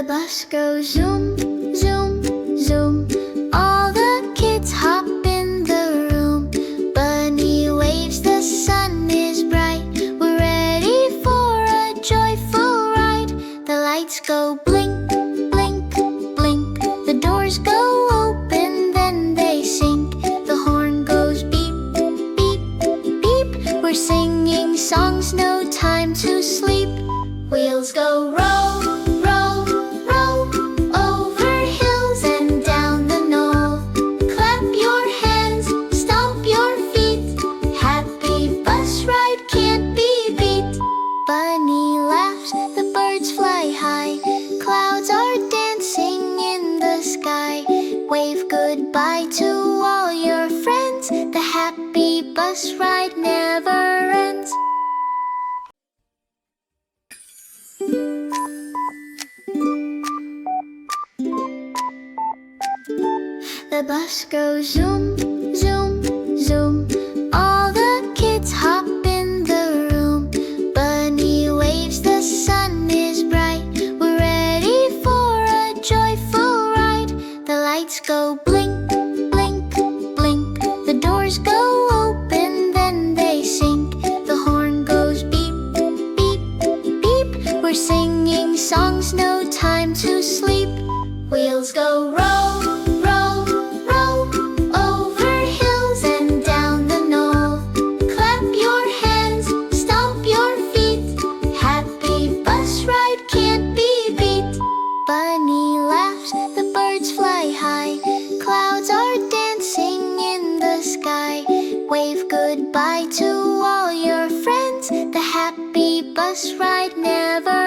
bus goes zoom, zoom, zoom. All the kids hop in the room. Bunny waves, the sun is bright. We're ready for a joyful ride. The lights go blink, blink, blink. The doors go open, then they sink. The horn goes beep, beep, beep. We're singing songs, no time to sleep. Wheels go roll, roll, roll, over hills and down the knoll. Clap your hands, stomp your feet. Happy bus ride can't be beat. Bunny laughs, the birds fly high. Clouds are dancing in the sky. Wave goodbye to all your friends. The happy bus ride never ends. The bus goes zoom, zoom, zoom. All the kids hop in the room. Bunny waves, the sun is bright. We're ready for a joyful ride. The lights go blink, blink, blink. The doors go open, then they sink. The horn goes beep, beep, beep. We're singing songs, no time to sleep. Wheels go roll, roll, roll, over hills and down the knoll. Clap your hands, stomp your feet. Happy bus ride can't be beat. Bunny laughs, the birds fly high. Clouds are dancing in the sky. Wave goodbye to all your friends. The happy bus ride never